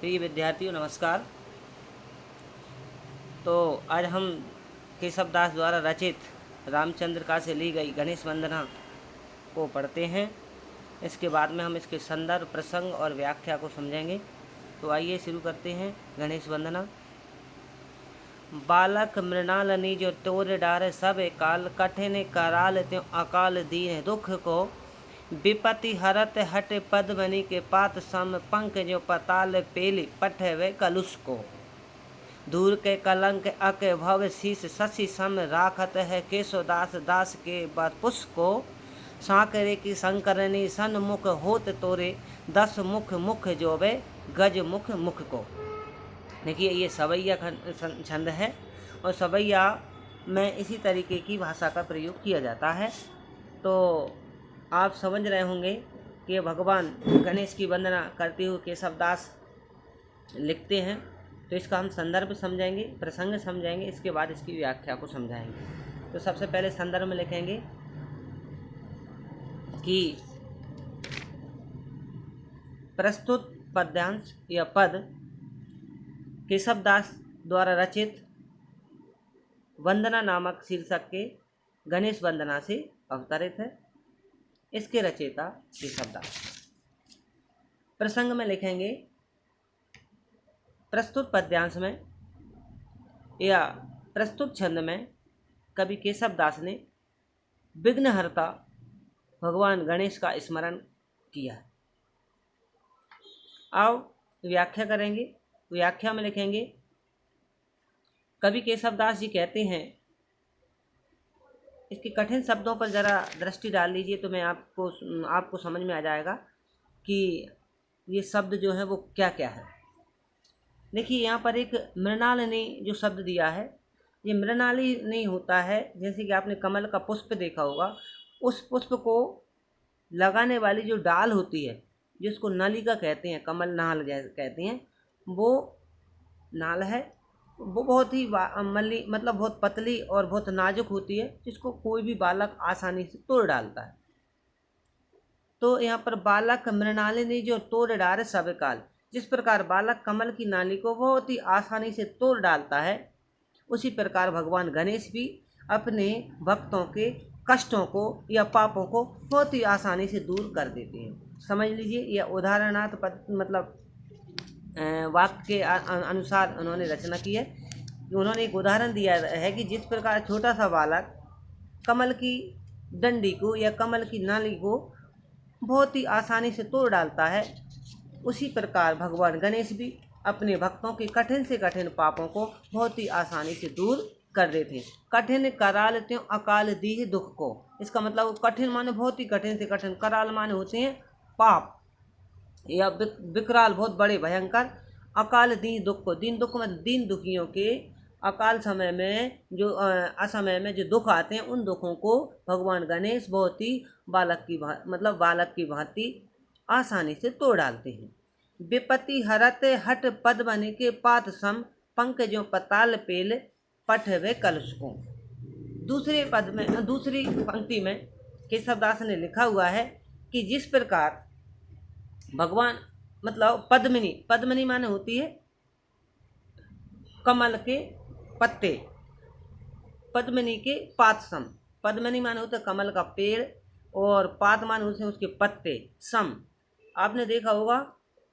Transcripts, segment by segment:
प्रिय विद्यार्थियों नमस्कार। तो आज हम केशव दास द्वारा रचित रामचंद्र का से ली गई गणेश वंदना को पढ़ते हैं। इसके बाद में हम इसके संदर्भ, प्रसंग और व्याख्या को समझेंगे। तो आइए शुरू करते हैं। गणेश वंदना। बालक मृणाल निज तोर डार सब काल, कठिन कराल त्यों अकाल दीन दुख को। विपत्ति हरत हट पद्मनि के पात सम, पंख जो पताल पेली पठवे कलुष को। दूर के कलंक अक भव शीस, शशि सम राखत है केशवदास दास के बरपुष को। साकरे की संकरणी सन्मुख होत तोरे, 10 मुख मुख जोबे गज मुख मुख को। देखिए ये सवैया छंद है और सवैया में इसी तरीके की भाषा का प्रयोग किया जाता है। तो आप समझ रहे होंगे कि भगवान गणेश की वंदना करते हुए केशवदास लिखते हैं। तो इसका हम संदर्भ समझेंगे, प्रसंग समझेंगे, इसके बाद इसकी व्याख्या को समझाएंगे। तो सबसे पहले संदर्भ में लिखेंगे कि प्रस्तुत पद्यांश या पद केशवदास द्वारा रचित वंदना नामक शीर्षक के गणेश वंदना से अवतरित है। इसके रचयिता केशवदास। प्रसंग में लिखेंगे प्रस्तुत पद्यांश में या प्रस्तुत छंद में कवि केशवदास ने विघ्नहर्ता भगवान गणेश का स्मरण किया है। आओ व्याख्या करेंगे। व्याख्या में लिखेंगे कवि केशवदास जी कहते हैं, इसके कठिन शब्दों पर ज़रा दृष्टि डाल लीजिए तो मैं आपको समझ में आ जाएगा कि ये शब्द जो है वो क्या क्या है। देखिए यहाँ पर एक मृणाल ने जो शब्द दिया है, ये मृणाली नहीं होता है। जैसे कि आपने कमल का पुष्प देखा होगा, उस पुष्प को लगाने वाली जो डाल होती है, जिसको नलिका कहते हैं, कमल नाल जैसे कहते हैं, वो नाल है। वो बहुत ही मल्ली मतलब बहुत पतली और बहुत नाजुक होती है, जिसको कोई भी बालक आसानी से तोड़ डालता है। तो यहाँ पर बालक मृणालिनी जो तोड़ डाले सब काल, जिस प्रकार बालक कमल की नाली को बहुत ही आसानी से तोड़ डालता है, उसी प्रकार भगवान गणेश भी अपने भक्तों के कष्टों को या पापों को बहुत ही आसानी से दूर कर देते हैं। समझ लीजिए, यह उदाहरणार्थ मतलब वाक्य के अनुसार उन्होंने रचना की है। उन्होंने एक उदाहरण दिया है कि जिस प्रकार छोटा सा बालक कमल की डंडी को या कमल की नाली को बहुत ही आसानी से तोड़ डालता है, उसी प्रकार भगवान गणेश भी अपने भक्तों के कठिन से कठिन पापों को बहुत ही आसानी से दूर कर देते हैं। कठिन कराल त्यों अकाल दीह दुख को। इसका मतलब कठिन माने बहुत ही कठिन से कठिन, कराल माने होते हैं पाप या विकराल बहुत बड़े भयंकर। अकाल दीन दुख को, दीन दुख में दीन दुखियों के अकाल समय में जो असमय में जो दुख आते हैं, उन दुखों को भगवान गणेश बहुत ही बालक की भांति आसानी से तोड़ डालते हैं। विपत्ति हरत हट पद्मनि के पात सम, पंख जो पताल पेल पठवे कलुष को। दूसरी पंक्ति में केशवदास ने लिखा हुआ है कि जिस प्रकार भगवान पद्मिनी माने होती है कमल के पत्ते, पद्मिनी के पात सम। पद्मिनी माने होता है कमल का पेड़ और पात माने होते हैं उसके पत्ते सम। आपने देखा होगा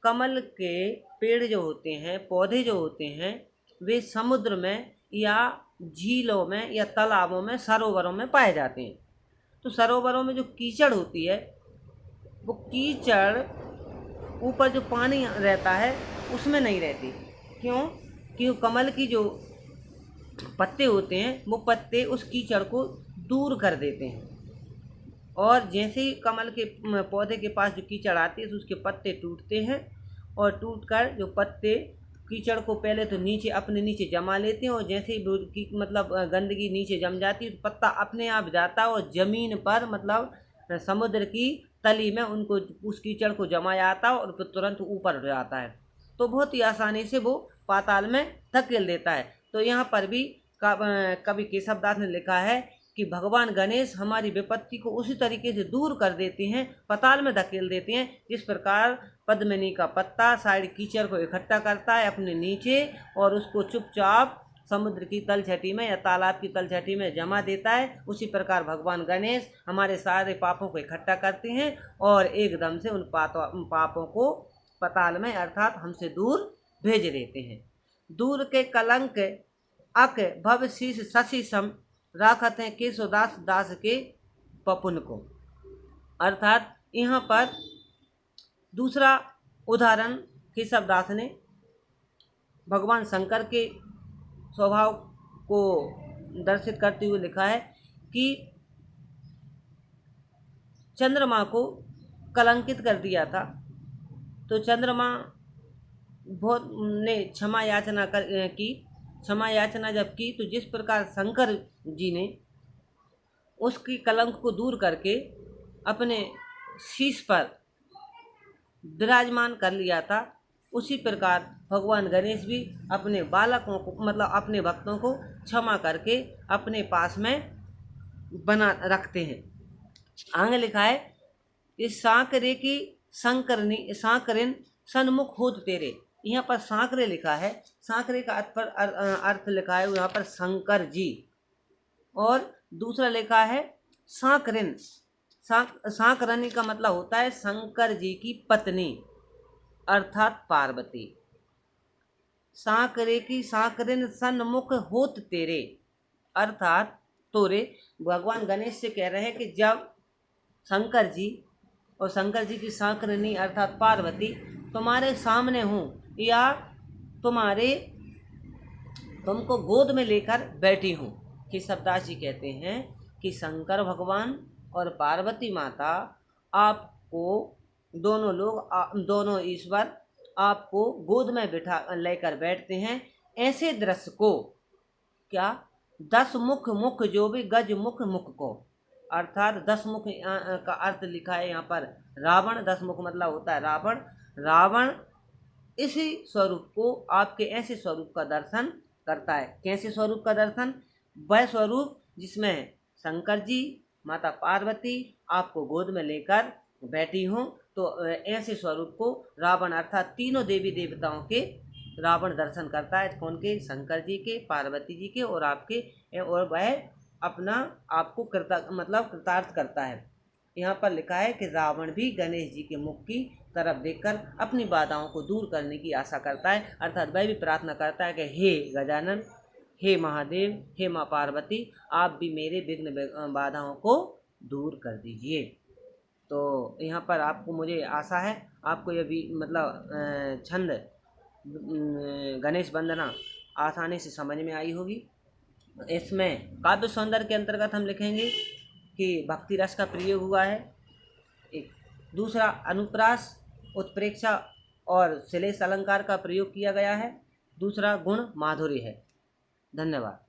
कमल के पेड़ जो होते हैं, पौधे जो होते हैं, वे समुद्र में या झीलों में या तालाबों में, सरोवरों में पाए जाते हैं। तो सरोवरों में जो कीचड़ होती है, वो कीचड़ ऊपर जो पानी रहता है उसमें नहीं रहती। क्यों कमल की जो पत्ते होते हैं, वो पत्ते उस कीचड़ को दूर कर देते हैं। और जैसे ही कमल के पौधे के पास जो कीचड़ आती है तो उसके पत्ते टूटते हैं, और टूटकर जो पत्ते कीचड़ को पहले तो अपने नीचे जमा लेते हैं, और जैसे ही गंदगी नीचे जम जाती है तो पत्ता अपने आप जाता है और ज़मीन पर समुद्र की तली में उनको उस कीचड़ को जमाया जाता है और फिर तुरंत ऊपर हो जाता है। तो बहुत ही आसानी से वो पाताल में धकेल देता है। तो यहाँ पर भी कवि केशवदास ने लिखा है कि भगवान गणेश हमारी विपत्ति को उसी तरीके से दूर कर देते हैं, पाताल में धकेल देते हैं, जिस प्रकार पद्मिनी का पत्ता साइड कीचड़ को इकट्ठा करता है अपने नीचे और उसको चुपचाप समुद्र की तलछटी में या तालाब की तलछटी में जमा देता है, उसी प्रकार भगवान गणेश हमारे सारे पापों को इकट्ठा करते हैं और एकदम से उन पापों को पाताल में अर्थात हमसे दूर भेज देते हैं। दूर के कलंक अक भव शीश शशि सम राखत हैं केशवदास दास के पपुन को। अर्थात यहाँ पर दूसरा उदाहरण केशवदास ने भगवान शंकर के स्वभाव को दर्शित करते हुए लिखा है कि चंद्रमा को कलंकित कर दिया था, तो चंद्रमा बहुत ने क्षमा याचना की। क्षमा याचना जब की तो जिस प्रकार शंकर जी ने उसकी कलंक को दूर करके अपने शीश पर विराजमान कर लिया था, उसी प्रकार भगवान गणेश भी अपने बालकों को मतलब अपने भक्तों को क्षमा करके अपने पास में बना रखते हैं। आगे लिखा है कि सांकरे की सांकरिन सन्मुख होत तेरे। यहाँ पर सांकरे लिखा है, सांकरे का अर्थ लिखा है यहाँ पर शंकर जी, और दूसरा लिखा है सांकरिन। सांकरनी का मतलब होता है शंकर जी की पत्नी अर्थात पार्वती। सांकरे की सांकरिन सन्मुख होत तेरे अर्थात तोरे भगवान गणेश से कह रहे हैं कि जब शंकर जी और शंकर जी की सांकरनी अर्थात पार्वती तुम्हारे सामने हूँ या तुमको गोद में लेकर बैठी हूँ। केशवदास जी कहते हैं कि शंकर भगवान और पार्वती माता आपको दोनों ईश्वर आपको गोद में बिठा लेकर बैठते हैं। ऐसे दृश्य को क्या 10 मुख जो भी गज मुख को अर्थात 10 मुख का अर्थ लिखा है यहाँ पर रावण। 10 मुख मतलब होता है रावण इसी स्वरूप को आपके ऐसे स्वरूप का दर्शन करता है। कैसे स्वरूप का दर्शन? वह स्वरूप जिसमें शंकर जी माता पार्वती आपको गोद में लेकर बैठी हूँ, तो ऐसे स्वरूप को रावण अर्थात तीनों देवी देवताओं के रावण दर्शन करता है। कौन के? शंकर जी के, पार्वती जी के और आपके, और वह अपना आपको कृतार्थ करता है। यहाँ पर लिखा है कि रावण भी गणेश जी के मुख की तरफ देखकर अपनी बाधाओं को दूर करने की आशा करता है, अर्थात वह भी प्रार्थना करता है कि हे गजानन, हे महादेव, हे माँ पार्वती, आप भी मेरे विघ्न बाधाओं को दूर कर दीजिए। तो यहाँ पर आपको मुझे आशा है आपको ये भी छंद गणेश वंदना आसानी से समझ में आई होगी। इसमें काव्य सौंदर्य के अंतर्गत हम लिखेंगे कि भक्ति रस का प्रयोग हुआ है, एक दूसरा अनुप्रास, उत्प्रेक्षा और श्लेष अलंकार का प्रयोग किया गया है, दूसरा गुण माधुर्य है। धन्यवाद।